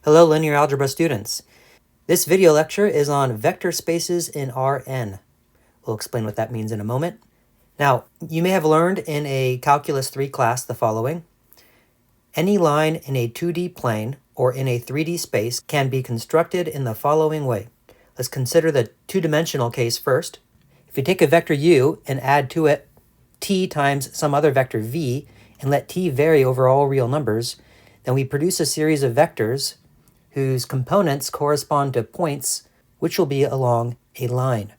Hello, linear algebra students. This video lecture is on vector spaces in Rn. We'll explain what that means in a moment. Now, you may have learned in a Calculus 3 class the following. Any line in a 2D plane or in a 3D space can be constructed in the following way. Let's consider the two-dimensional case first. If you take a vector u and add to it t times some other vector v and let t vary over all real numbers, then we produce a series of vectors whose components correspond to points which will be along a line.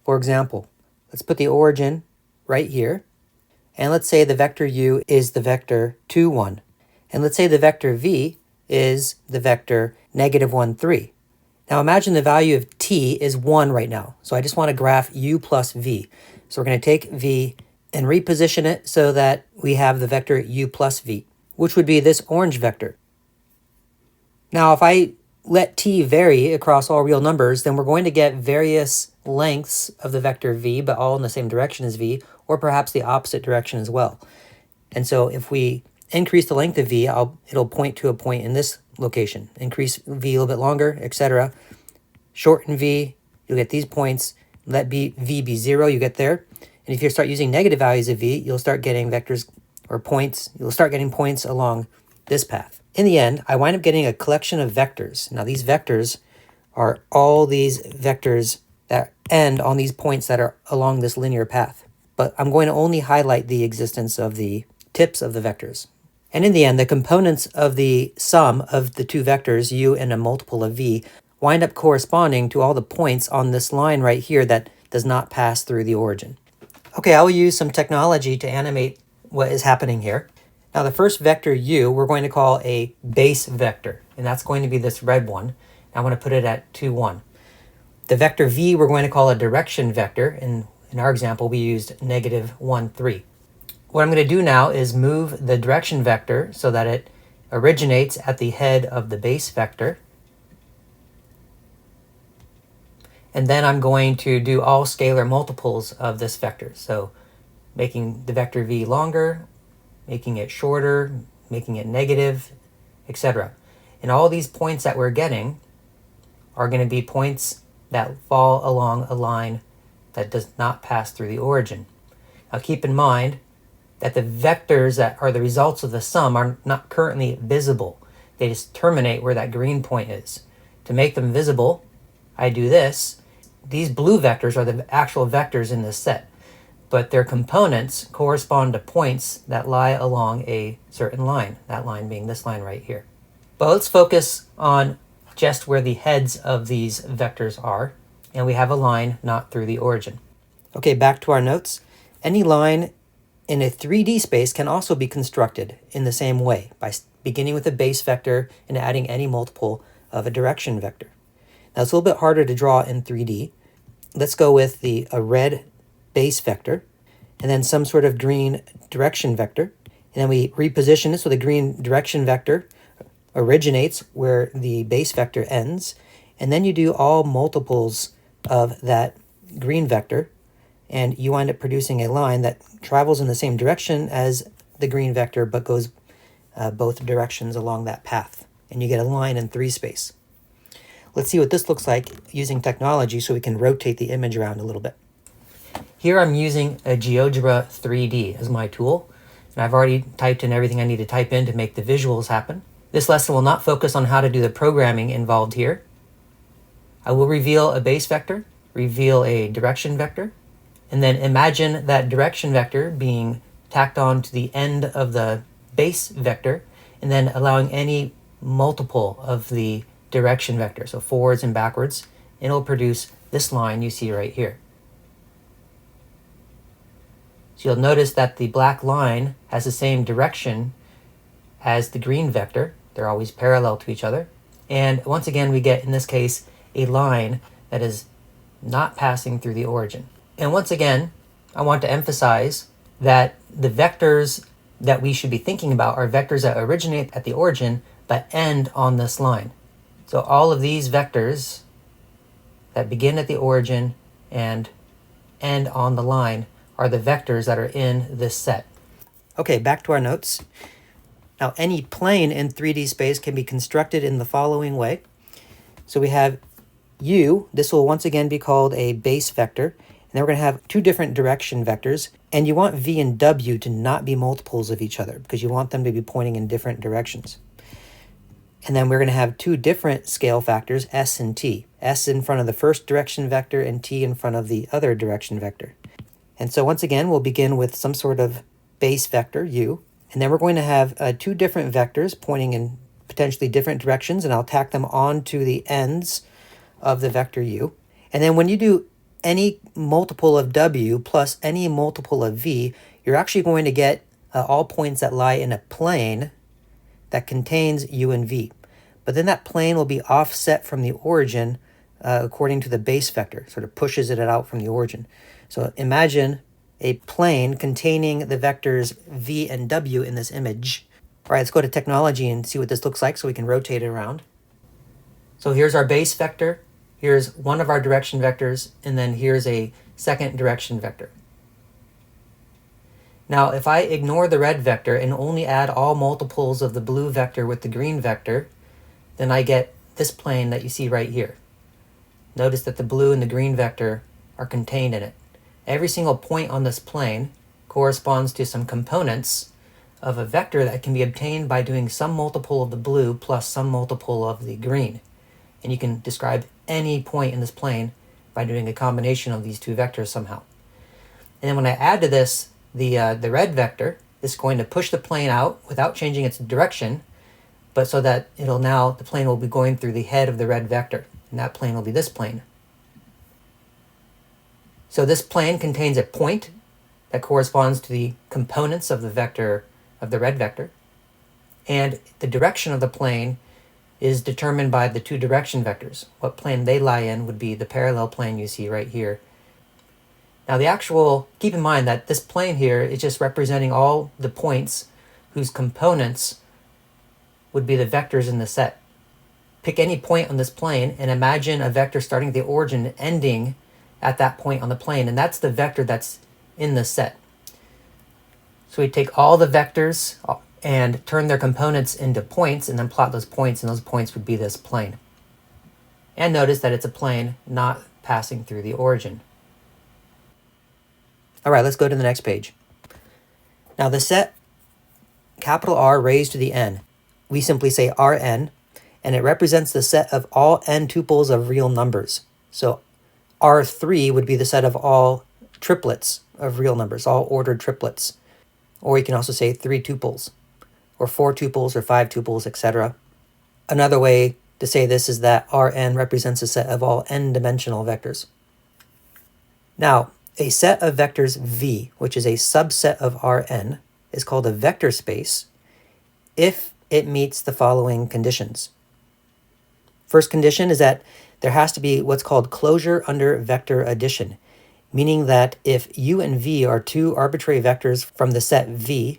For example, let's put the origin right here, and let's say the vector u is the vector 2, 1. And let's say the vector v is the vector -1, 3. Now imagine the value of t is 1 right now, so I just want to graph u plus v. So we're going to take v and reposition it so that we have the vector u plus v, which would be this orange vector. Now, if I let t vary across all real numbers, then we're going to get various lengths of the vector v, but all in the same direction as v, or perhaps the opposite direction as well. And so if we increase the length of v, it'll point to a point in this location. Increase v a little bit longer, etc. Shorten v, you'll get these points. Let v be 0, you get there. And if you start using negative values of v, you'll start getting vectors or points. You'll start getting points along this path. In the end, I wind up getting a collection of vectors. Now, these vectors are all these vectors that end on these points that are along this linear path. But I'm going to only highlight the existence of the tips of the vectors. And in the end, the components of the sum of the two vectors, u and a multiple of v, wind up corresponding to all the points on this line right here that does not pass through the origin. Okay, I will use some technology to animate what is happening here. Now the first vector u we're going to call a base vector, and that's going to be this red one. I want to put it at 2, 1. The vector v we're going to call a direction vector, and in our example we used -1, 3. What I'm going to do now is move the direction vector so that it originates at the head of the base vector. And then I'm going to do all scalar multiples of this vector. So making the vector v longer, making it shorter, making it negative, etc. And all these points that we're getting are going to be points that fall along a line that does not pass through the origin. Now keep in mind that the vectors that are the results of the sum are not currently visible. They just terminate where that green point is. To make them visible, I do this. These blue vectors are the actual vectors in this set, but their components correspond to points that lie along a certain line, that line being this line right here. But let's focus on just where the heads of these vectors are, and we have a line not through the origin. Okay, back to our notes. Any line in a 3D space can also be constructed in the same way, by beginning with a base vector and adding any multiple of a direction vector. Now it's a little bit harder to draw in 3D. Let's go with a red base vector, and then some sort of green direction vector. And then we reposition it so the green direction vector originates where the base vector ends. And then you do all multiples of that green vector, and you wind up producing a line that travels in the same direction as the green vector, but goes both directions along that path. And you get a line in 3 space. Let's see what this looks like using technology so we can rotate the image around a little bit. Here I'm using a Algebra 3D as my tool, and I've already typed in everything I need to type in to make the visuals happen. This lesson will not focus on how to do the programming involved here. I will reveal a base vector, reveal a direction vector, and then imagine that direction vector being tacked on to the end of the base vector, and then allowing any multiple of the direction vector, so forwards and backwards, and it'll produce this line you see right here. So you'll notice that the black line has the same direction as the green vector. They're always parallel to each other. And once again, we get, in this case, a line that is not passing through the origin. And once again, I want to emphasize that the vectors that we should be thinking about are vectors that originate at the origin but end on this line. So all of these vectors that begin at the origin and end on the line are the vectors that are in this set. Okay, back to our notes. Now, any plane in 3D space can be constructed in the following way. So we have u, this will once again be called a base vector, and then we're going to have two different direction vectors, and you want v and w to not be multiples of each other because you want them to be pointing in different directions. And then we're going to have two different scale factors, s and t. S in front of the first direction vector and t in front of the other direction vector. And so once again, we'll begin with some sort of base vector, u, and then we're going to have two different vectors pointing in potentially different directions, and I'll tack them onto the ends of the vector u. And then when you do any multiple of w plus any multiple of v, you're actually going to get all points that lie in a plane that contains u and v. But then that plane will be offset from the origin according to the base vector, sort of pushes it out from the origin. So imagine a plane containing the vectors v and w in this image. All right, let's go to technology and see what this looks like so we can rotate it around. So here's our base vector, here's one of our direction vectors, and then here's a second direction vector. Now, if I ignore the red vector and only add all multiples of the blue vector with the green vector, then I get this plane that you see right here. Notice that the blue and the green vector are contained in it. Every single point on this plane corresponds to some components of a vector that can be obtained by doing some multiple of the blue plus some multiple of the green. And you can describe any point in this plane by doing a combination of these two vectors somehow. And then when I add to this the red vector, it's going to push the plane out without changing its direction, but so that the plane will be going through the head of the red vector, and that plane will be this plane. So this plane contains a point that corresponds to the components of the vector, of the red vector, and the direction of the plane is determined by the two direction vectors. What plane they lie in would be the parallel plane you see right here. Now keep in mind that this plane here is just representing all the points whose components would be the vectors in the set. Pick any point on this plane and imagine a vector starting at the origin and ending at that point on the plane, and that's the vector that's in the set. So we take all the vectors and turn their components into points and then plot those points, and those points would be this plane. And notice that it's a plane not passing through the origin. All right, let's go to the next page. Now the set capital R raised to the n, we simply say Rn, and it represents the set of all n tuples of real numbers. So R3 would be the set of all triplets of real numbers, all ordered triplets. Or you can also say 3 tuples, or 4 tuples, or 5 tuples, etc. Another way to say this is that Rn represents a set of all n-dimensional vectors. Now, a set of vectors V, which is a subset of Rn, is called a vector space if it meets the following conditions. First condition is that there has to be what's called closure under vector addition, meaning that if u and v are two arbitrary vectors from the set V,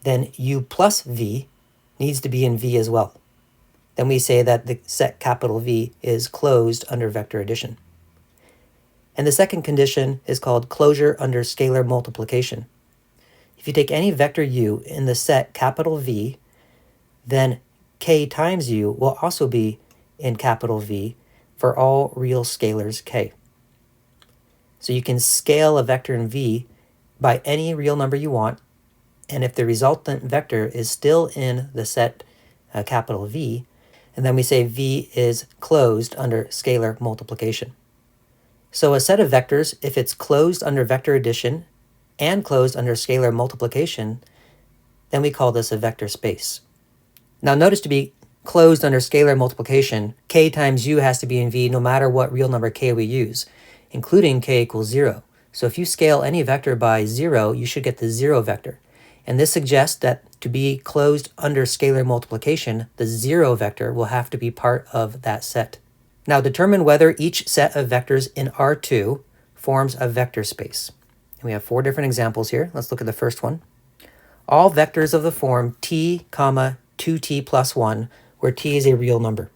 then u plus v needs to be in V as well. Then we say that the set capital V is closed under vector addition. And the second condition is called closure under scalar multiplication. If you take any vector u in the set capital V, then k times u will also be in capital V for all real scalars k. So you can scale a vector in V by any real number you want, and if the resultant vector is still in the set capital V, and then we say V is closed under scalar multiplication. So a set of vectors, if it's closed under vector addition and closed under scalar multiplication, then we call this a vector space. Now notice to be closed under scalar multiplication, k times u has to be in V no matter what real number k we use, including k equals 0. So if you scale any vector by 0, you should get the 0 vector. And this suggests that to be closed under scalar multiplication, the 0 vector will have to be part of that set. Now determine whether each set of vectors in R2 forms a vector space. And we have 4 different examples here. Let's look at the first one. All vectors of the form t, 2t plus 1, where t is a real number.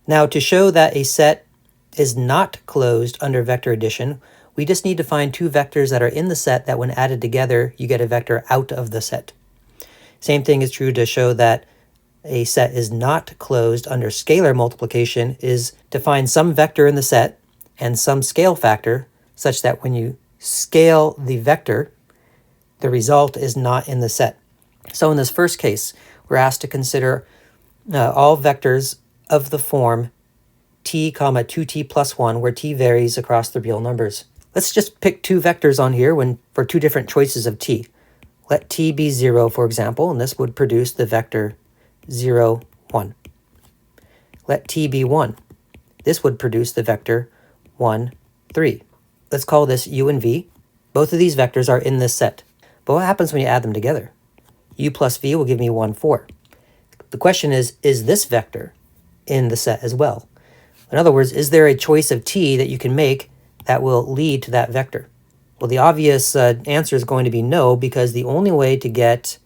Now to show that a set is not closed under vector addition, we just need to find 2 vectors that are in the set that when added together, you get a vector out of the set. Same thing is true to show that a set is not closed under scalar multiplication is to find some vector in the set and some scale factor such that when you scale the vector, the result is not in the set. So in this first case, we're asked to consider all vectors of the form t comma 2t plus 1, where t varies across the real numbers. Let's just pick two vectors on here for two different choices of t. Let t be 0, for example, and this would produce the vector 0, 1. Let t be 1. This would produce the vector 1, 3. Let's call this u and v. Both of these vectors are in this set. But what happens when you add them together? U plus v will give me 1, 4. The question is this vector in the set as well? In other words, is there a choice of t that you can make that will lead to that vector? Well, the obvious answer is going to be no, because the only way to get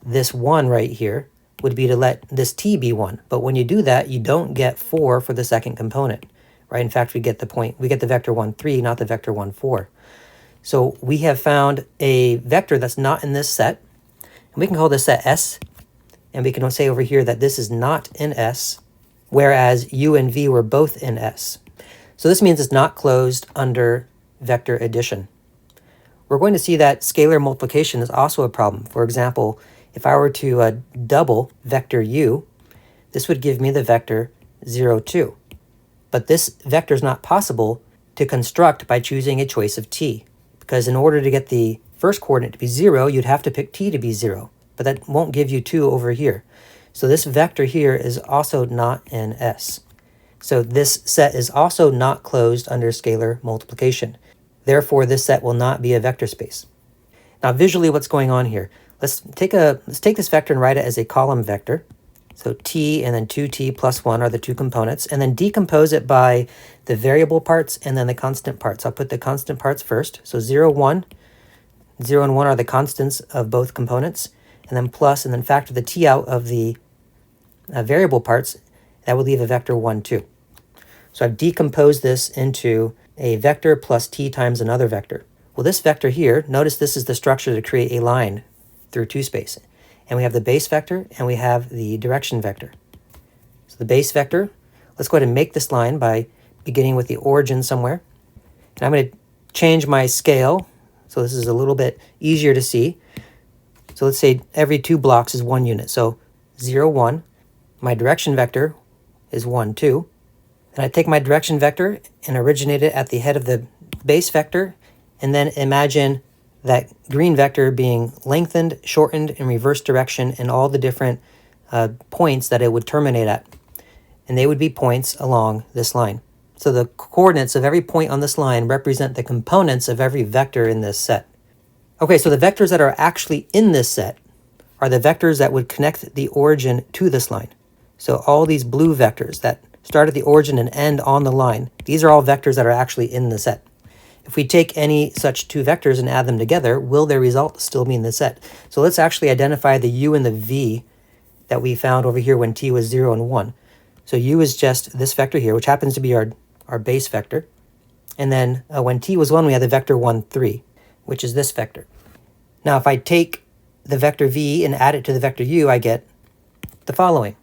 this 1 right here would be to let this t be 1. But when you do that, you don't get 4 for the second component, right? In fact, we get the vector 1, 3, not the vector 1, 4. So we have found a vector that's not in this set, and we can call this set S, and we can say over here that this is not in S, whereas u and v were both in S. So this means it's not closed under vector addition. We're going to see that scalar multiplication is also a problem. For example, if I were to double vector u, this would give me the vector 0, 2. But this vector is not possible to construct by choosing a choice of t, because in order to get the first coordinate to be 0, you'd have to pick t to be 0, but that won't give you 2 over here. So this vector here is also not in S. So this set is also not closed under scalar multiplication. Therefore, this set will not be a vector space. Now visually, what's going on here? Let's take this vector and write it as a column vector. So t and then 2t plus 1 are the two components, and then decompose it by the variable parts and then the constant parts. I'll put the constant parts first. So 0, 1. 0 and 1 are the constants of both components, and then plus, and then factor the t out of the variable parts. That would leave a vector 1, 2. So I've decomposed this into a vector plus t times another vector. Well, this vector here, notice this is the structure to create a line through 2 space. And we have the base vector and we have the direction vector. So the base vector, let's go ahead and make this line by beginning with the origin somewhere. And I'm going to change my scale, so this is a little bit easier to see. So let's say every 2 blocks is 1 unit. So 0, 1. My direction vector is 1, 2. And I take my direction vector and originate it at the head of the base vector, and then imagine that green vector being lengthened, shortened, in reverse direction in all the different points that it would terminate at. And they would be points along this line. So the coordinates of every point on this line represent the components of every vector in this set. Okay, so the vectors that are actually in this set are the vectors that would connect the origin to this line. So all these blue vectors that start at the origin and end on the line, these are all vectors that are actually in the set. If we take any such 2 vectors and add them together, will their result still be in the set? So let's actually identify the u and the v that we found over here when t was 0 and 1. So u is just this vector here, which happens to be our base vector. And then when t was 1, we had the vector 1, 3, which is this vector. Now if I take the vector v and add it to the vector u, I get the following.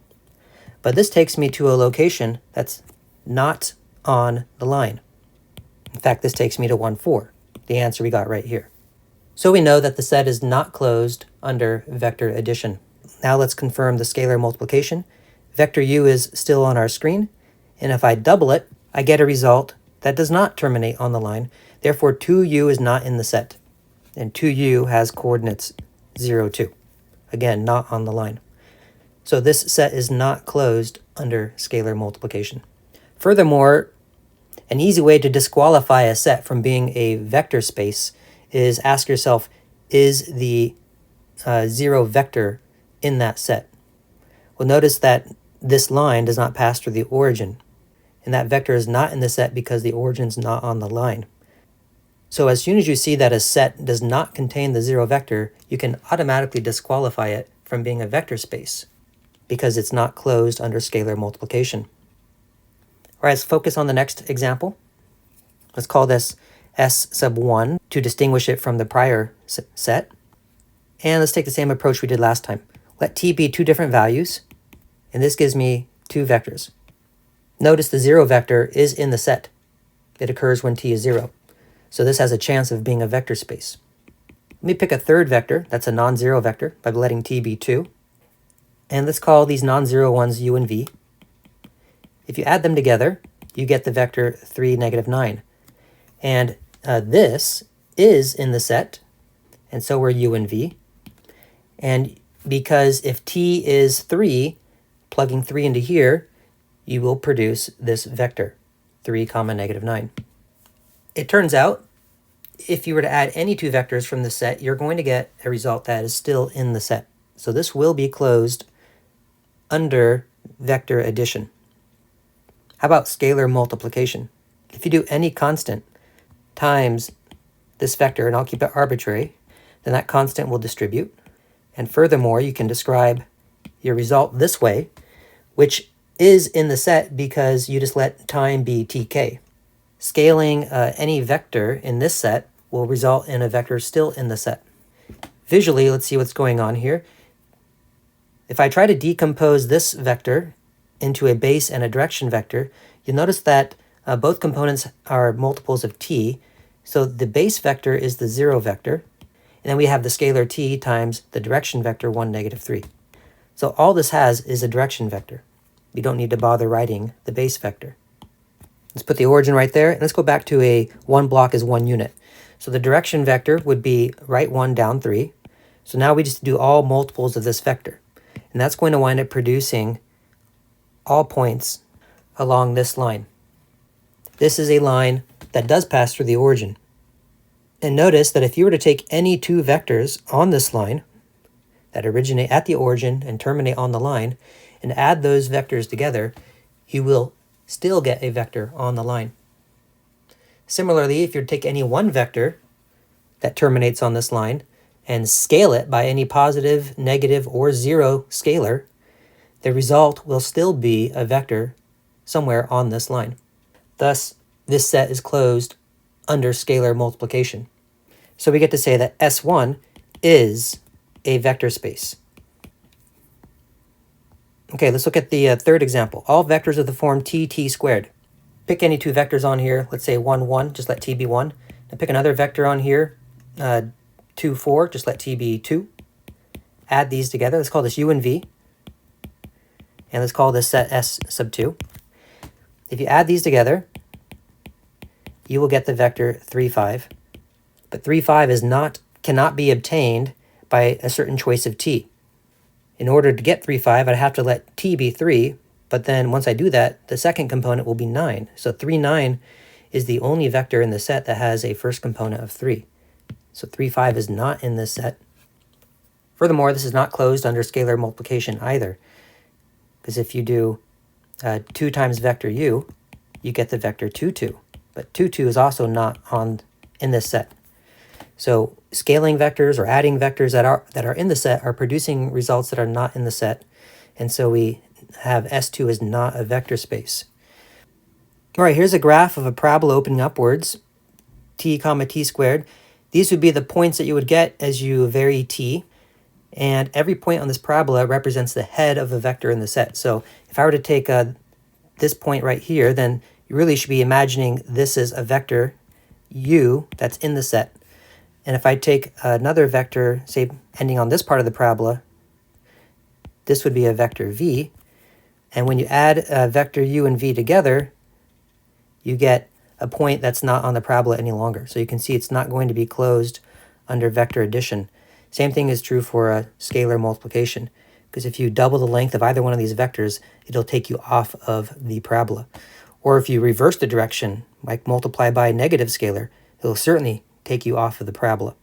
But this takes me to a location that's not on the line. In fact, this takes me to 1, 4, the answer we got right here. So we know that the set is not closed under vector addition. Now let's confirm the scalar multiplication. Vector u is still on our screen, and if I double it, I get a result that does not terminate on the line. Therefore, 2u is not in the set, and 2u has coordinates 0, 2. Again, not on the line. So this set is not closed under scalar multiplication. Furthermore, an easy way to disqualify a set from being a vector space is ask yourself, is the 0 vector in that set? Well, notice that this line does not pass through the origin, and that vector is not in the set because the origin is not on the line. So as soon as you see that a set does not contain the 0 vector, you can automatically disqualify it from being a vector space because it's not closed under scalar multiplication. All right, let's focus on the next example. Let's call this S sub 1 to distinguish it from the prior set. And let's take the same approach we did last time. Let t be two different values, and this gives me two vectors. Notice the 0 vector is in the set. It occurs when t is 0. So this has a chance of being a vector space. Let me pick a third vector, that's a non-zero vector, by letting t be 2. And let's call these non-zero ones u and v. If you add them together, you get the vector 3, -9. And this is in the set, and so we're u and v. And because if t is 3, plugging 3 into here, you will produce this vector, 3, -9. It turns out, if you were to add any two vectors from the set, you're going to get a result that is still in the set. So this will be closed under vector addition. How about scalar multiplication? If you do any constant times this vector, and I'll keep it arbitrary, then that constant will distribute. And furthermore, you can describe your result this way, which is in the set because you just let time be tk. Scaling any vector in this set will result in a vector still in the set. Visually, let's see what's going on here. If I try to decompose this vector into a base and a direction vector, you'll notice that both components are multiples of t. So the base vector is the 0 vector, and then we have the scalar t times the direction vector 1, -3. So all this has is a direction vector. You don't need to bother writing the base vector. Let's put the origin right there, and let's go back to a 1 block is 1 unit. So the direction vector would be right 1, down 3. So now we just do all multiples of this vector. And that's going to wind up producing all points along this line. This is a line that does pass through the origin. And notice that if you were to take any two vectors on this line that originate at the origin and terminate on the line, and add those vectors together, you will still get a vector on the line. Similarly, if you take any one vector that terminates on this line and scale it by any positive, negative, or 0 scalar, the result will still be a vector somewhere on this line. Thus, this set is closed under scalar multiplication. So we get to say that S1 is a vector space. Okay, let's look at the third example. All vectors of the form t squared. Pick any two vectors on here. Let's say 1, 1, just let t be 1. Now pick another vector on here, 2, 4, just let t be 2. Add these together. Let's call this u and v. And let's call this set S sub 2. If you add these together, you will get the vector 3, 5. But 3, 5 cannot be obtained by a certain choice of t. In order to get 3, 5, I'd have to let t be 3, but then once I do that, the second component will be 9. So 3, 9 is the only vector in the set that has a first component of 3. So 3, 5 is not in this set. Furthermore, this is not closed under scalar multiplication either, because if you do 2 times vector u, you get the vector 2, 2. But 2, 2 is also not in this set. So scaling vectors or adding vectors that are in the set are producing results that are not in the set. And so we have S2 is not a vector space. All right, here's a graph of a parabola opening upwards, t comma t squared. These would be the points that you would get as you vary t. And every point on this parabola represents the head of a vector in the set. So if I were to take this point right here, then you really should be imagining this is a vector u that's in the set. And if I take another vector, say ending on this part of the parabola, this would be a vector v. And when you add vector u and v together, you get a point that's not on the parabola any longer. So you can see it's not going to be closed under vector addition. Same thing is true for scalar multiplication, because if you double the length of either one of these vectors, it'll take you off of the parabola. Or if you reverse the direction, like multiply by a negative scalar, it'll certainly take you off of the parabola.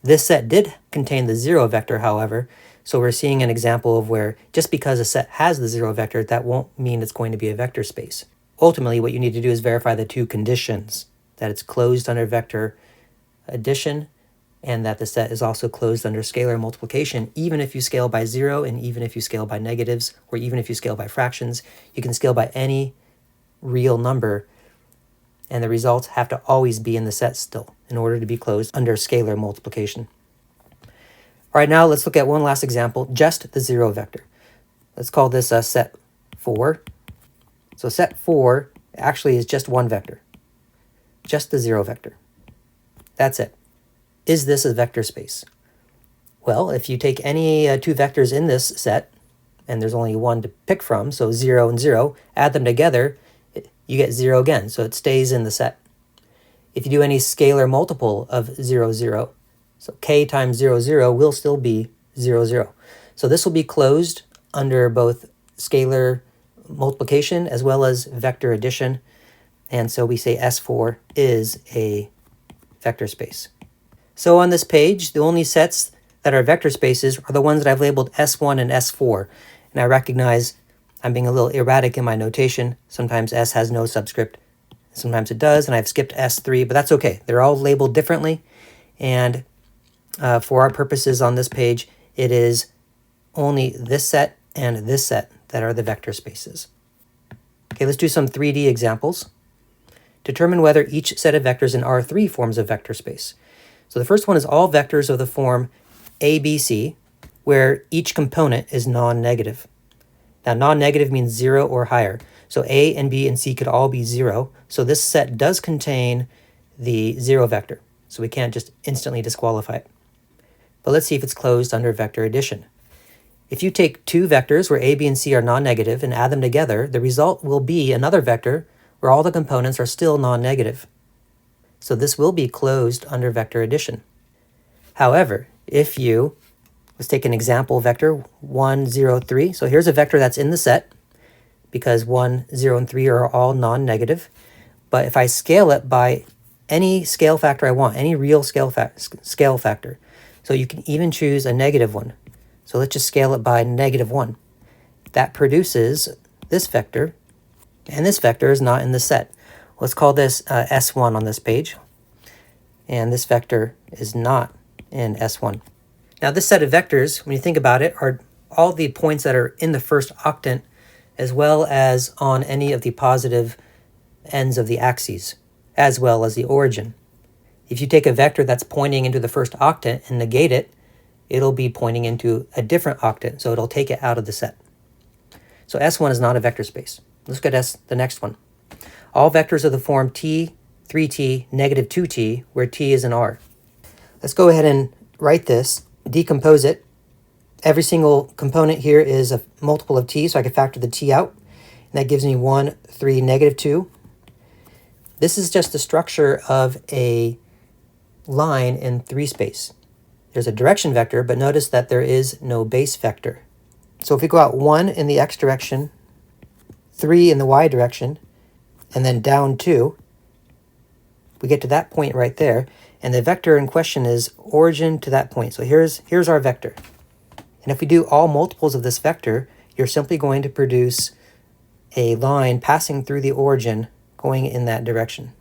This set did contain the 0 vector, however, so we're seeing an example of where just because a set has the 0 vector, that won't mean it's going to be a vector space. Ultimately, what you need to do is verify the two conditions, that it's closed under vector addition and that the set is also closed under scalar multiplication, even if you scale by 0 and even if you scale by negatives, or even if you scale by fractions. You can scale by any real number, and the results have to always be in the set still in order to be closed under scalar multiplication. All right, now let's look at one last example, just the 0 vector. Let's call this set 4. So set 4 actually is just one vector, just the 0 vector. That's it. Is this a vector space? Well, if you take any two vectors in this set, and there's only one to pick from, so 0 and 0, add them together, you get 0 again, so it stays in the set. If you do any scalar multiple of 0, 0, so k times 0, 0 will still be 0, 0. So this will be closed under both scalar multiplication as well as vector addition, and so we say S4 is a vector space. So on this page, the only sets that are vector spaces are the ones that I've labeled S1 and S4. And I recognize I'm being a little erratic in my notation. Sometimes S has no subscript, sometimes it does, and I've skipped S3, but that's okay. They're all labeled differently, and for our purposes on this page, it is only this set and this set that are the vector spaces. Okay, let's do some 3D examples. Determine whether each set of vectors in R3 forms a vector space. So the first one is all vectors of the form ABC, where each component is non-negative. Now, non-negative means 0 or higher. So A and B and C could all be 0. So this set does contain the 0 vector. So we can't just instantly disqualify it. But let's see if it's closed under vector addition. If you take two vectors where A, B, and C are non-negative and add them together, the result will be another vector where all the components are still non-negative. So this will be closed under vector addition. However, if you, let's take an example vector, 1, 0, 3. So here's a vector that's in the set because 1, 0, and 3 are all non-negative. But if I scale it by any scale factor I want, any real scale factor, so you can even choose a negative one. So let's just scale it by -1. That produces this vector, and this vector is not in the set. Let's call this S1 on this page, and this vector is not in S1. Now this set of vectors, when you think about it, are all the points that are in the first octant as well as on any of the positive ends of the axes, as well as the origin. If you take a vector that's pointing into the first octant and negate it, it'll be pointing into a different octant, so it'll take it out of the set. So S1 is not a vector space. Let's look at the next one. All vectors of the form t, 3t, -2t, where t is an R. Let's go ahead and write this, decompose it. Every single component here is a multiple of t, so I can factor the t out. And that gives me 1, 3, -2. This is just the structure of a line in 3 space. There's a direction vector, but notice that there is no base vector. So if we go out 1 in the x direction, 3 in the y direction, and then down 2, we get to that point right there, and the vector in question is origin to that point. So here's our vector. And if we do all multiples of this vector, you're simply going to produce a line passing through the origin going in that direction.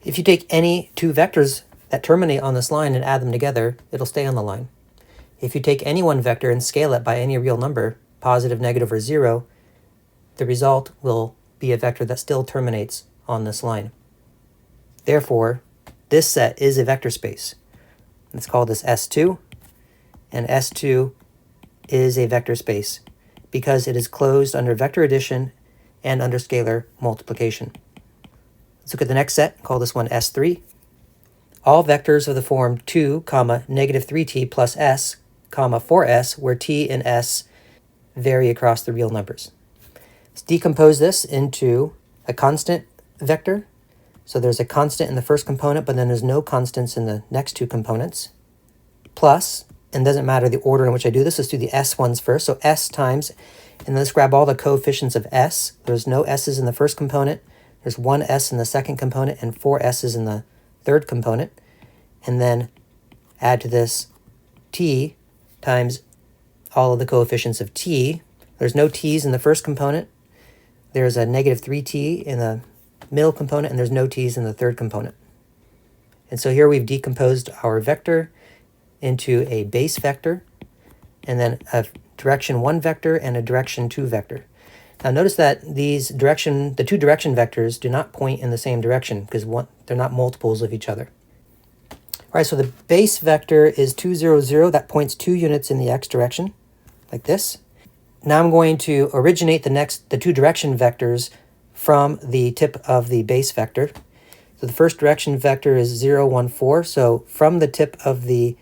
If you take any two vectors that terminate on this line and add them together, it'll stay on the line. If you take any one vector and scale it by any real number, positive, negative, or 0, the result will be a vector that still terminates on this line. Therefore, this set is a vector space. Let's call this S2, and S2 is a vector space because it is closed under vector addition and under scalar multiplication. Let's look at the next set, call this one S3. All vectors of the form 2, -3t plus s, 4s, where t and s vary across the real numbers. Let's decompose this into a constant vector. So there's a constant in the first component, but then there's no constants in the next two components. Plus, and doesn't matter the order in which I do this, let's do the s ones first. So s times, and let's grab all the coefficients of s. There's no s's in the first component. There's one s in the second component and 4 s's in the third component, and then add to this t times all of the coefficients of t. There's no t's in the first component. There's a -3t in the middle component, and there's no t's in the third component. And so here we've decomposed our vector into a base vector, and then a direction 1 vector and a direction 2 vector. Now notice that the two direction vectors do not point in the same direction because they're not multiples of each other. All right, so the base vector is 2, 0, 0. That points 2 units in the x direction, like this. Now I'm going to originate the two direction vectors from the tip of the base vector. So the first direction vector is 0, 1, 4. So from the tip of the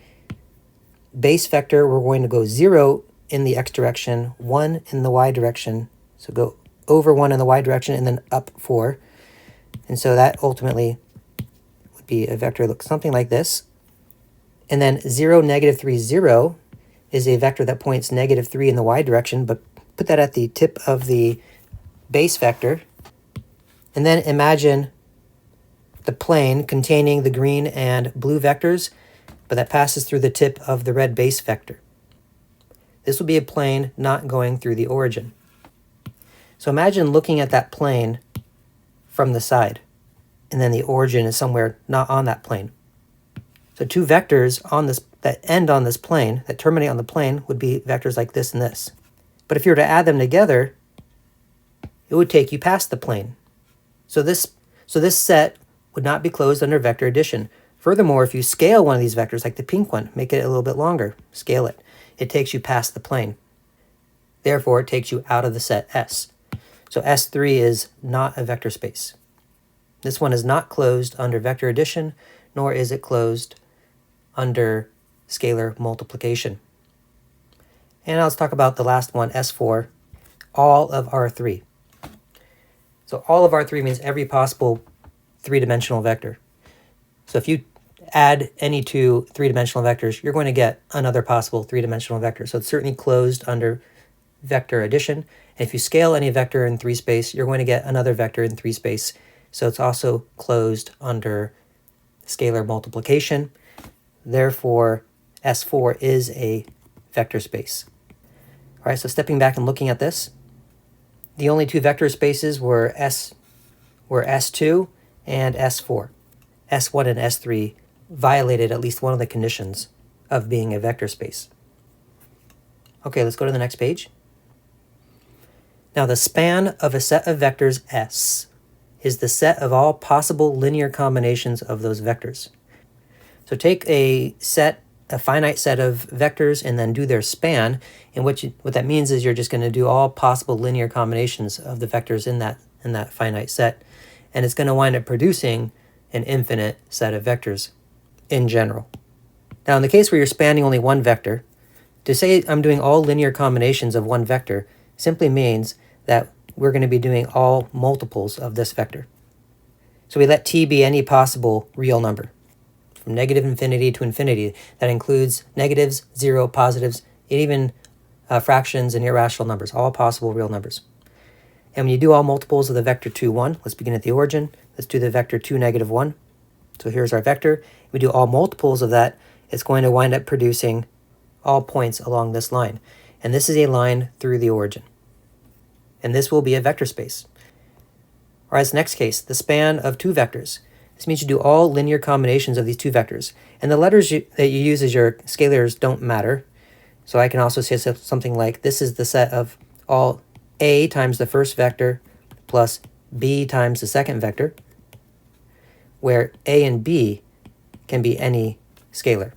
base vector, we're going to go 0 in the x direction, 1 in the y direction. So go over 1 in the y direction and then up 4. And so that ultimately would be a vector that looks something like this. And then 0, negative 3, 0 is a vector that points negative 3 in the y direction, but put that at the tip of the base vector. And then imagine the plane containing the green and blue vectors, but that passes through the tip of the red base vector. This will be a plane not going through the origin. So imagine looking at that plane from the side, and then the origin is somewhere not on that plane. So two vectors on this that end on this plane, that terminate on the plane, would be vectors like this and this. But if you were to add them together, it would take you past the plane. So this set would not be closed under vector addition. Furthermore, if you scale one of these vectors, like the pink one, make it a little bit longer, scale it, it takes you past the plane. Therefore, it takes you out of the set S. So S3 is not a vector space. This one is not closed under vector addition, nor is it closed under scalar multiplication. And now let's talk about the last one, S4, all of R3. So all of R3 means every possible three-dimensional vector. So if you add any two three-dimensional vectors, you're going to get another possible three-dimensional vector. So it's certainly closed under vector addition. And if you scale any vector in 3 space, you're going to get another vector in 3 space. So it's also closed under scalar multiplication. Therefore, S4 is a vector space. All right, so stepping back and looking at this, the only two vector spaces were S2 and S4. S1 and S3 violated at least one of the conditions of being a vector space. Okay, let's go to the next page. Now, the span of a set of vectors S is the set of all possible linear combinations of those vectors. So take a finite set of vectors and then do their span, and what that means is you're just going to do all possible linear combinations of the vectors in that finite set, and it's going to wind up producing an infinite set of vectors in general. Now, in the case where you're spanning only one vector, to say I'm doing all linear combinations of one vector simply means that we're going to be doing all multiples of this vector. So we let t be any possible real number, from negative infinity to infinity. That includes negatives, 0, positives, and even fractions and irrational numbers, all possible real numbers. And when you do all multiples of the vector 2, 1, let's begin at the origin. Let's do the vector 2, negative 1. So here's our vector. We do all multiples of that. It's going to wind up producing all points along this line. And this is a line through the origin. And this will be a vector space. All right, so next case, the span of two vectors. This means you do all linear combinations of these two vectors. And the letters that you use as your scalars don't matter. So I can also say something like, this is the set of all a times the first vector plus b times the second vector, where a and b can be any scalar.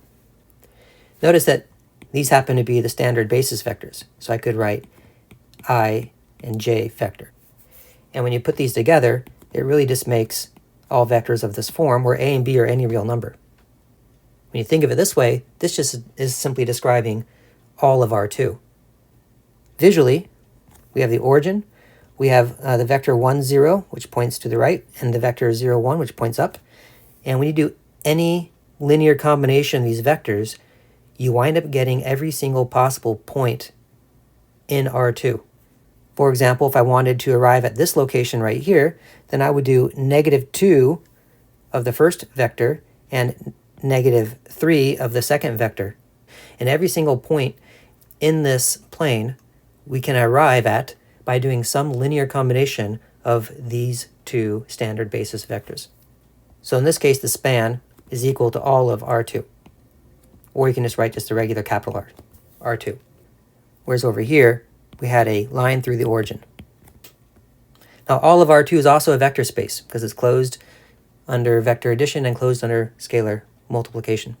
Notice that these happen to be the standard basis vectors. So I could write I and j vector. And when you put these together, it really just makes all vectors of this form where a and b are any real number. When you think of it this way, this just is simply describing all of R2. Visually, we have the origin, we have the vector 1, 0, which points to the right, and the vector 0, 1, which points up. And when you do any linear combination of these vectors, you wind up getting every single possible point in R2. For example, if I wanted to arrive at this location right here, then I would do negative 2 of the first vector and negative 3 of the second vector. And every single point in this plane we can arrive at by doing some linear combination of these two standard basis vectors. So in this case, the span is equal to all of R2. Or you can just write just a regular capital R, R2. Whereas over here, we had a line through the origin. Now, all of R2 is also a vector space because it's closed under vector addition and closed under scalar multiplication.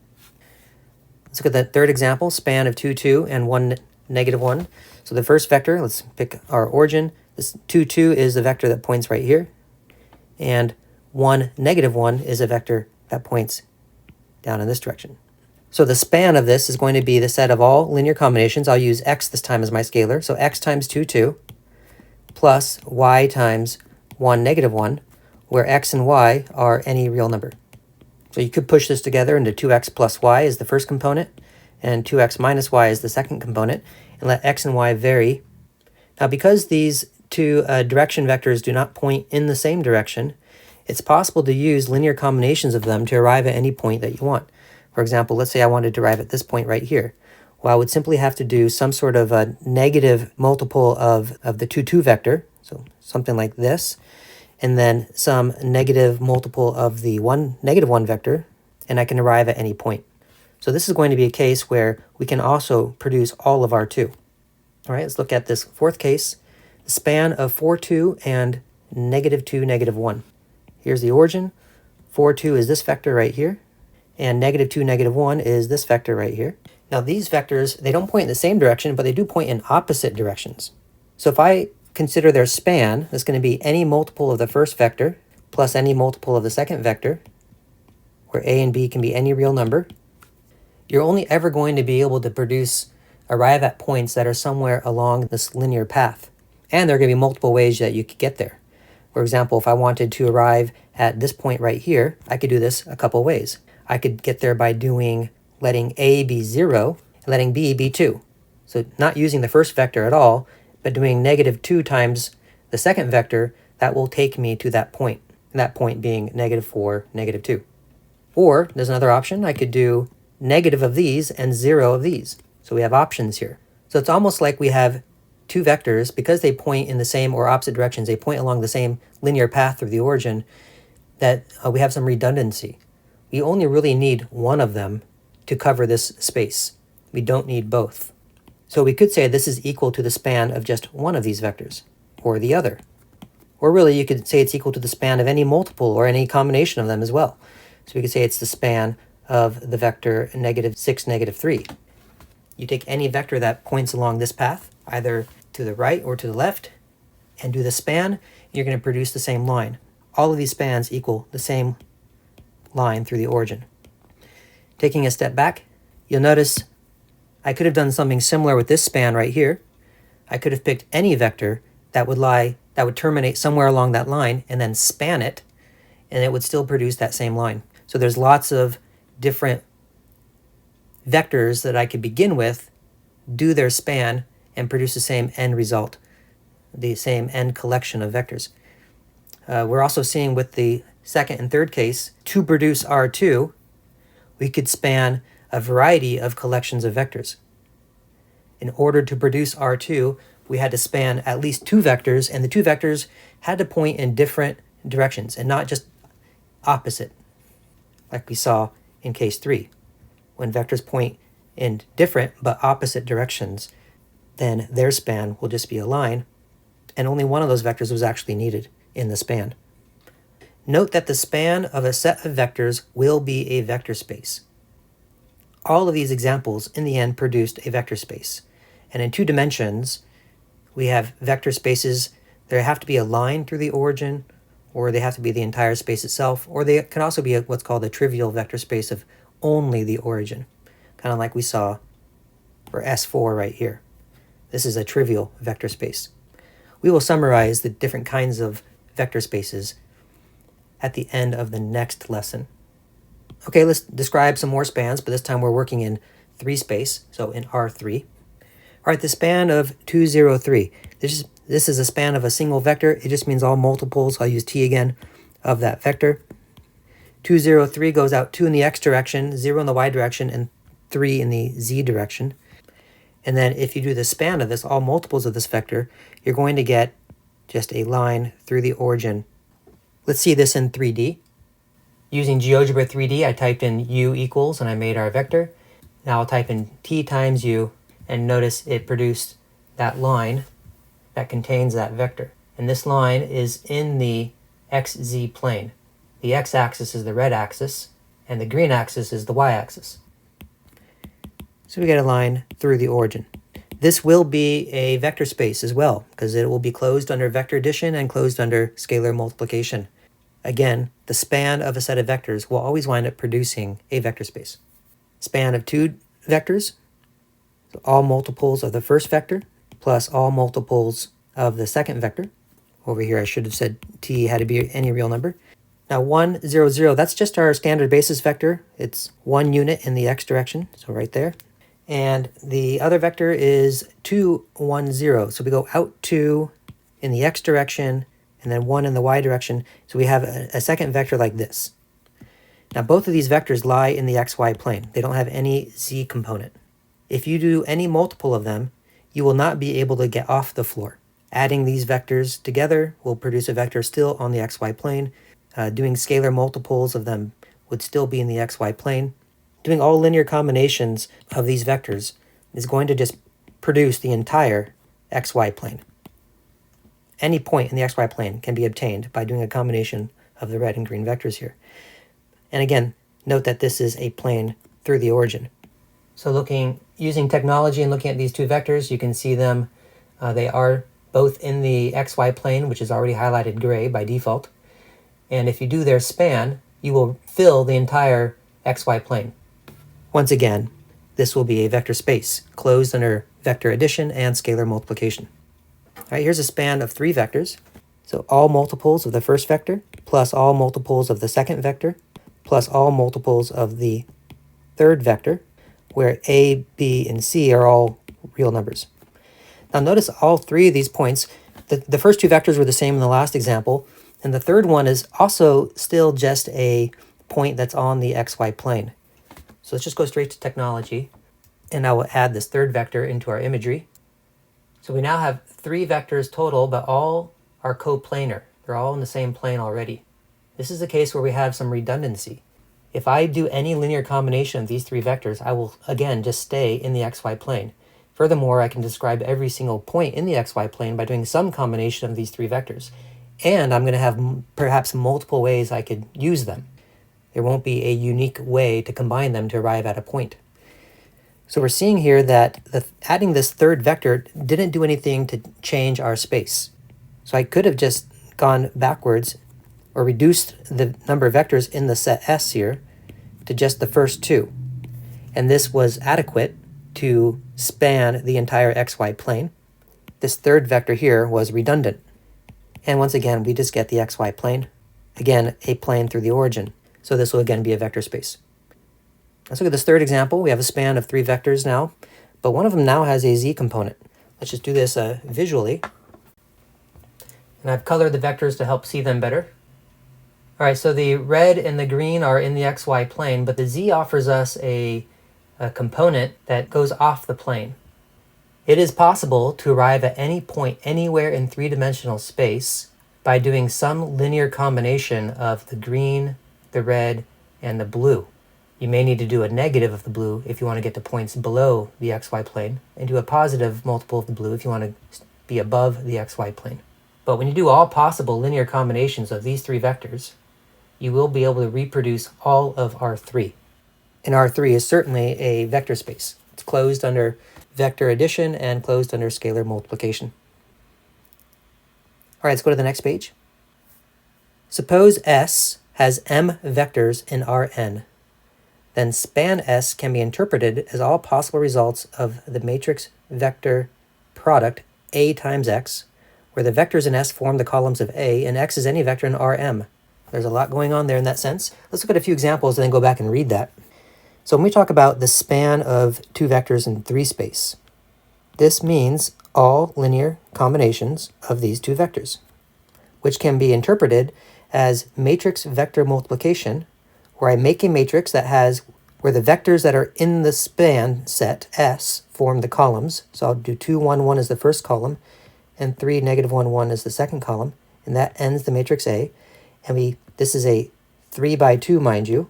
Let's look at that third example, span of 2, 2, and 1, negative 1. So the first vector, let's pick our origin. This 2, 2 is the vector that points right here. And 1, negative 1 is a vector that points down in this direction. So the span of this is going to be the set of all linear combinations. I'll use x this time as my scalar. So x times 2, 2, plus y times 1, negative 1, where x and y are any real number. So you could push this together into 2x plus y is the first component, and 2x minus y is the second component, and let x and y vary. Now, because these two direction vectors do not point in the same direction, it's possible to use linear combinations of them to arrive at any point that you want. For example, let's say I wanted to arrive at this point right here. Well, I would simply have to do some sort of a negative multiple of the 2, 2 vector, so something like this, and then some negative multiple of the 1, negative 1 vector, and I can arrive at any point. So this is going to be a case where we can also produce all of R2. All right, let's look at this fourth case, the span of 4, 2 and negative 2, negative 1. Here's the origin. 4, 2 is this vector right here, and negative 2, negative 1 is this vector right here. Now these vectors, they don't point in the same direction, but they do point in opposite directions. So if I consider their span, that's going to be any multiple of the first vector plus any multiple of the second vector, where a and b can be any real number. You're only ever going to be able to arrive at points that are somewhere along this linear path. And there are going to be multiple ways that you could get there. For example, if I wanted to arrive at this point right here, I could do this a couple ways. I could get there by letting a be 0 and letting b be 2. So not using the first vector at all, but doing negative 2 times the second vector, that will take me to that point. And that point being negative 4, negative 2. Or there's another option. I could do negative of these and 0 of these. So we have options here. So it's almost like we have two vectors, because they point in the same or opposite directions, they point along the same linear path through the origin, that we have some redundancy. We only really need one of them to cover this space. We don't need both. So we could say this is equal to the span of just one of these vectors, or the other. Or really, you could say it's equal to the span of any multiple or any combination of them as well. So we could say it's the span of the vector negative 6, negative 3. You take any vector that points along this path, either to the right or to the left, and do the span, you're going to produce the same line. All of these spans equal the same line through the origin. Taking a step back, you'll notice I could have done something similar with this span right here. I could have picked any vector that would terminate somewhere along that line and then span it, and it would still produce that same line. So there's lots of different vectors that I could begin with, do their span, and produce the same end result, the same end collection of vectors. We're also seeing with the second and third case, to produce R2, we could span a variety of collections of vectors. In order to produce R2, we had to span at least two vectors, and the two vectors had to point in different directions and not just opposite, like we saw in case 3. When vectors point in different but opposite directions, then their span will just be a line, and only one of those vectors was actually needed in the span. Note that the span of a set of vectors will be a vector space. All of these examples in the end produced a vector space. And in 2 dimensions, we have vector spaces. There have to be a line through the origin, or they have to be the entire space itself, or they can also be what's called a trivial vector space of only the origin, kind of like we saw for S4 right here. This is a trivial vector space. We will summarize the different kinds of vector spaces at the end of the next lesson. Okay, let's describe some more spans, but this time we're working in 3 space, so in R3. All right, the span of 2, 0, 3. This is a span of a single vector. It just means all multiples. I'll use t again of that vector. 2, 0, 3 goes out 2 in the x direction, 0 in the y direction, and 3 in the z direction. And then if you do the span of this, all multiples of this vector, you're going to get just a line through the origin. Let's see this in 3D. Using GeoGebra 3D, I typed in u equals, and I made our vector. Now I'll type in t times u, and notice it produced that line that contains that vector. And this line is in the xz plane. The x-axis is the red axis, and the green axis is the y-axis. So we get a line through the origin. This will be a vector space as well, because it will be closed under vector addition and closed under scalar multiplication. Again, the span of a set of vectors will always wind up producing a vector space. Span of two vectors, so all multiples of the first vector plus all multiples of the second vector. Over here I should have said t had to be any real number. Now 1, 0, 0, that's just our standard basis vector. It's 1 unit in the x direction, so right there. And the other vector is 2, 1, 0. So we go out 2 in the x direction and then 1 in the y direction. So we have a second vector like this. Now both of these vectors lie in the xy plane. They don't have any z component. If you do any multiple of them, you will not be able to get off the floor. Adding these vectors together will produce a vector still on the xy plane. Doing scalar multiples of them would still be in the xy plane. Doing all linear combinations of these vectors is going to just produce the entire xy plane. Any point in the xy plane can be obtained by doing a combination of the red and green vectors here. And again, note that this is a plane through the origin. So using technology and looking at these two vectors, you can see them. They are both in the xy plane, which is already highlighted gray by default. And if you do their span, you will fill the entire xy plane. Once again, this will be a vector space, closed under vector addition and scalar multiplication. All right, here's a span of 3 vectors. So all multiples of the first vector, plus all multiples of the second vector, plus all multiples of the third vector, where a, b, and c are all real numbers. Now notice all 3 of these points, the first 2 vectors were the same in the last example, and the third one is also still just a point that's on the xy plane. So let's just go straight to technology, and I will add this third vector into our imagery. So we now have 3 vectors total, but all are coplanar. They're all in the same plane already. This is a case where we have some redundancy. If I do any linear combination of these 3 vectors, I will again just stay in the xy plane. Furthermore, I can describe every single point in the xy plane by doing some combination of these 3 vectors. And I'm going to have perhaps multiple ways I could use them. There won't be a unique way to combine them to arrive at a point. So we're seeing here that adding this third vector didn't do anything to change our space. So I could have just gone backwards or reduced the number of vectors in the set S here to just the first 2. And this was adequate to span the entire xy plane. This third vector here was redundant. And once again, we just get the xy plane. Again, a plane through the origin. So this will again be a vector space. Let's look at this third example. We have a span of 3 vectors now, but one of them now has a z component. Let's just do this visually. And I've colored the vectors to help see them better. All right, so the red and the green are in the xy plane, but the z offers us a component that goes off the plane. It is possible to arrive at any point anywhere in 3-dimensional space by doing some linear combination of the green, the red, and the blue. You may need to do a negative of the blue if you want to get to points below the xy plane, and do a positive multiple of the blue if you want to be above the xy plane. But when you do all possible linear combinations of these 3 vectors, you will be able to reproduce all of R3. And R3 is certainly a vector space. It's closed under vector addition and closed under scalar multiplication. All right, let's go to the next page. Suppose S has m vectors in Rn. Then span S can be interpreted as all possible results of the matrix vector product A times X, where the vectors in S form the columns of A, and X is any vector in Rm. There's a lot going on there in that sense. Let's look at a few examples and then go back and read that. So when we talk about the span of 2 vectors in 3 space, this means all linear combinations of these 2 vectors, which can be interpreted as matrix vector multiplication, where I make a matrix that has where the vectors that are in the span set S form the columns. So I'll do 2, 1, 1 as the first column, and 3, negative 1, 1 as the second column, and that ends the matrix A. And this is a 3 by 2, mind you,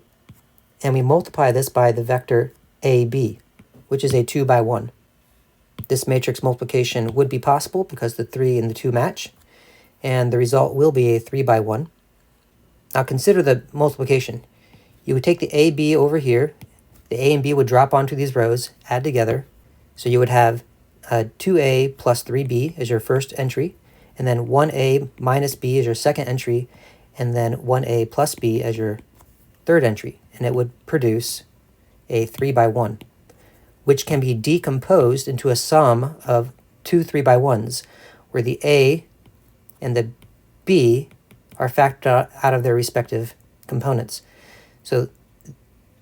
and we multiply this by the vector AB, which is a 2 by 1. This matrix multiplication would be possible because the 3 and the 2 match, and the result will be a 3 by 1. Now consider the multiplication. you would take the A, B over here. The A and B would drop onto these rows, add together. So you would have 2A plus 3B as your first entry, and then 1A minus B as your second entry, and then 1A plus B as your third entry. And it would produce a 3 by 1, which can be decomposed into a sum of two 3 by 1s, where the A and the B are factored out of their respective components. So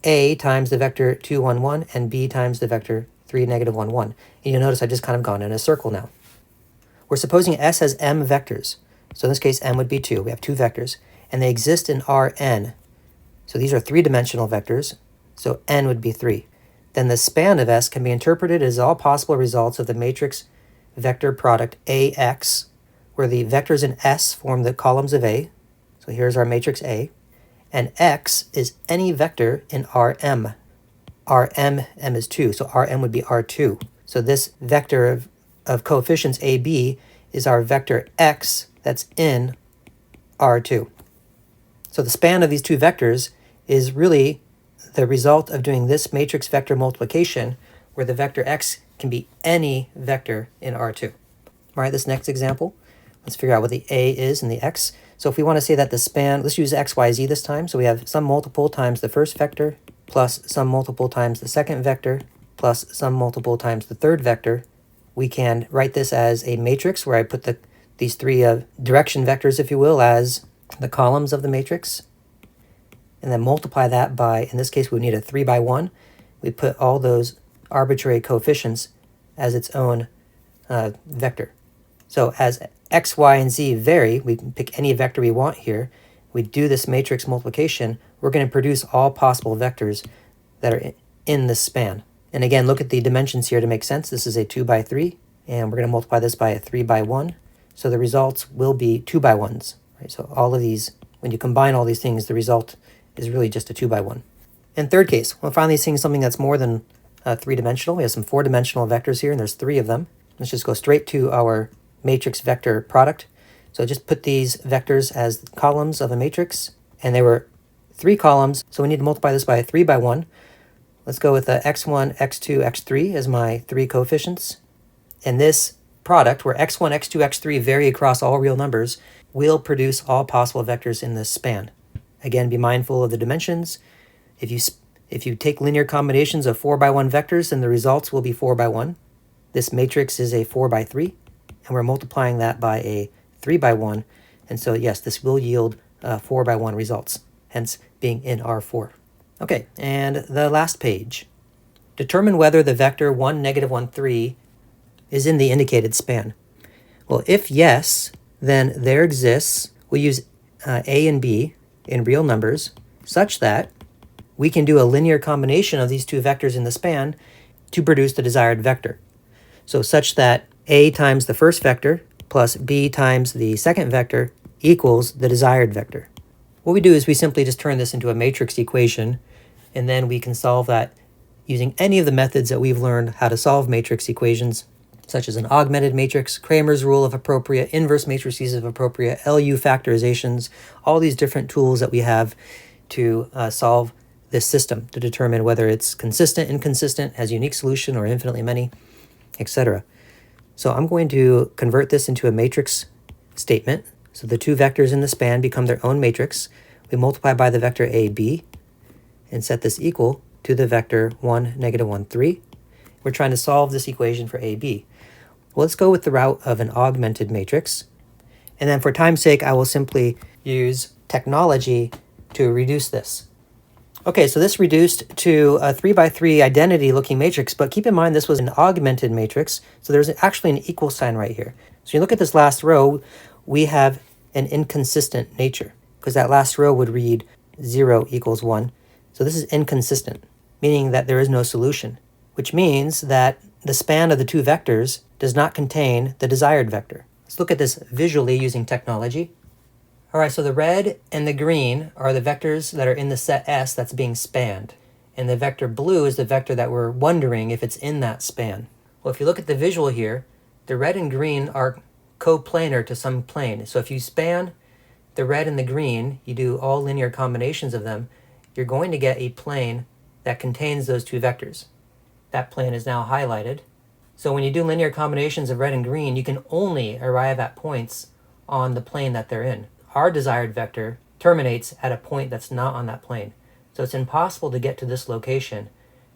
A times the vector 2, 1, 1, and B times the vector 3, negative 1, 1. And you'll notice I just kind of gone in a circle now. We're supposing S has m vectors. So in this case, m would be 2. We have 2 vectors. And they exist in Rn. So these are 3-dimensional vectors. So n would be 3. Then the span of S can be interpreted as all possible results of the matrix vector product Ax, where the vectors in S form the columns of A. So here's our matrix A. And X is any vector in Rm. M is 2, so Rm would be R2. So this vector of coefficients AB is our vector X that's in R2. So the span of these two vectors is really the result of doing this matrix vector multiplication, where the vector X can be any vector in R2. All right, this next example, let's figure out what the A is and the X. So if we want to say that the span, let's use X, Y, Z this time. So we have some multiple times the first vector, plus some multiple times the second vector, plus some multiple times the third vector. We can write this as a matrix where I put these three direction vectors, if you will, as the columns of the matrix. And then multiply that by, in this case, we need a 3 by 1. We put all those arbitrary coefficients as its own vector. So as X, Y, and Z vary, we can pick any vector we want here. We do this matrix multiplication, we're going to produce all possible vectors that are in this span. And again, look at the dimensions here to make sense. This is a 2 by 3, and we're going to multiply this by a 3 by 1. So the results will be 2 by 1s. Right? So all of these, when you combine all these things, the result is really just a 2 by 1. In third case, we're finally seeing something that's more than 3-dimensional. We have some 4-dimensional vectors here, and there's 3 of them. Let's just go straight to our matrix vector product. So just put these vectors as columns of a matrix, and they were 3 columns, so we need to multiply this by a 3 by 1. Let's go with x1, x2, x3 as my 3 coefficients. And this product, where x1, x2, x3 vary across all real numbers, will produce all possible vectors in this span. Again, be mindful of the dimensions. If you take linear combinations of 4 by 1 vectors, then the results will be 4 by 1. This matrix is a 4 by 3, and we're multiplying that by a 3 by 1. And so, yes, this will yield 4 by 1 results, hence being in R4. Okay, and the last page. Determine whether the vector 1, negative 1, 3 is in the indicated span. Well, if yes, then there exists, we'll use A and B in real numbers, such that we can do a linear combination of these two vectors in the span to produce the desired vector. So such that A times the first vector plus B times the second vector equals the desired vector. What we do is we simply just turn this into a matrix equation, and then we can solve that using any of the methods that we've learned how to solve matrix equations, such as an augmented matrix, Cramer's rule if appropriate, inverse matrices if appropriate, LU factorizations, all these different tools that we have to solve this system, to determine whether it's consistent, inconsistent, has a unique solution, or infinitely many, etc. So I'm going to convert this into a matrix statement. So the two vectors in the span become their own matrix. We multiply by the vector AB and set this equal to the vector 1, negative 1, 3. We're trying to solve this equation for AB. Well, let's go with the route of an augmented matrix. And then for time's sake, I will simply use technology to reduce this. Okay, so this reduced to a 3 by 3 identity looking matrix, but keep in mind this was an augmented matrix, so there's actually an equal sign right here. So you look at this last row, we have an inconsistent nature, because that last row would read 0 equals 1. So this is inconsistent, meaning that there is no solution, which means that the span of the two vectors does not contain the desired vector. Let's look at this visually using technology. All right, so the red and the green are the vectors that are in the set S that's being spanned. And the vector blue is the vector that we're wondering if it's in that span. Well, if you look at the visual here, the red and green are coplanar to some plane. So if you span the red and the green, you do all linear combinations of them, you're going to get a plane that contains those two vectors. That plane is now highlighted. So when you do linear combinations of red and green, you can only arrive at points on the plane that they're in. Our desired vector terminates at a point that's not on that plane. So it's impossible to get to this location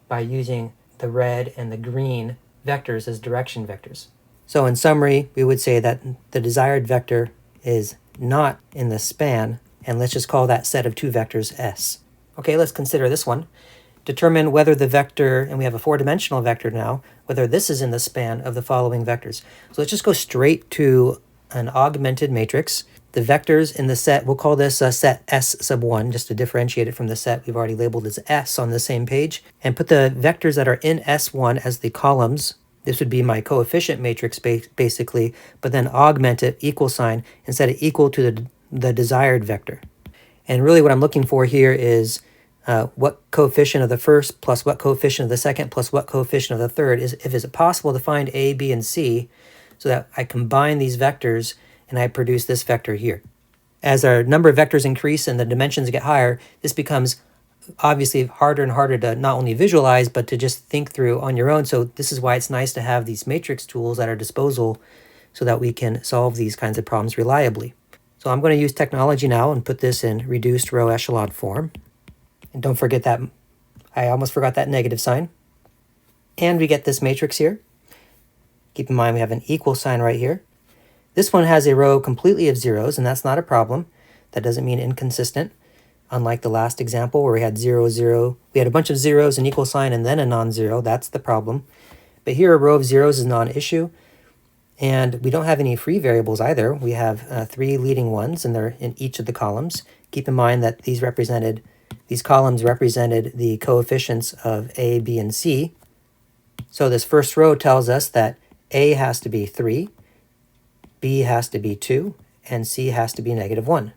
by using the red and the green vectors as direction vectors. So in summary, we would say that the desired vector is not in the span, and let's just call that set of two vectors S. Okay, let's consider this one. Determine whether the vector, and we have a four-dimensional vector now, whether this is in the span of the following vectors. So let's just go straight to an augmented matrix. The vectors in the set, we'll call this set S sub 1, just to differentiate it from the set we've already labeled as S on the same page, and put the vectors that are in S1 as the columns. This would be my coefficient matrix basically, but then augment it, equal sign, and set it equal to the desired vector. And really what I'm looking for here is what coefficient of the first plus what coefficient of the second plus what coefficient of the third is it possible to find A, B, and C so that I combine these vectors and I produce this vector here. As our number of vectors increase and the dimensions get higher, this becomes obviously harder and harder to not only visualize, but to just think through on your own. So this is why it's nice to have these matrix tools at our disposal so that we can solve these kinds of problems reliably. So I'm going to use technology now and put this in reduced row echelon form. And don't forget that, I almost forgot that negative sign. And we get this matrix here. Keep in mind we have an equal sign right here. This one has a row completely of zeros, and that's not a problem. That doesn't mean inconsistent. Unlike the last example where we had 0, 0. We had a bunch of zeros, an equal sign, and then a non-zero. That's the problem. But here a row of zeros is non-issue. And we don't have any free variables either. We have three leading ones, and they're in each of the columns. Keep in mind that these columns represented the coefficients of A, B, and C. So this first row tells us that A has to be 3, B has to be 2, and C has to be -1.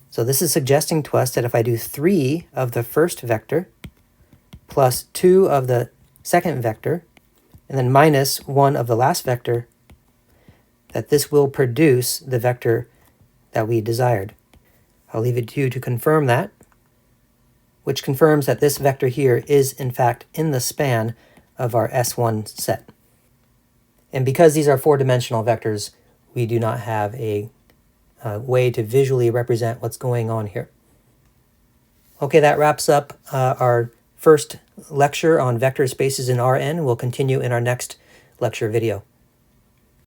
So this is suggesting to us that if I do 3 of the first vector plus 2 of the second vector and then minus 1 of the last vector, that this will produce the vector that we desired. I'll leave it to you to confirm that, which confirms that this vector here is in fact in the span of our S1 set. And because these are four-dimensional vectors, we do not have a way to visually represent what's going on here. Okay, that wraps up our first lecture on vector spaces in Rn. We'll continue in our next lecture video.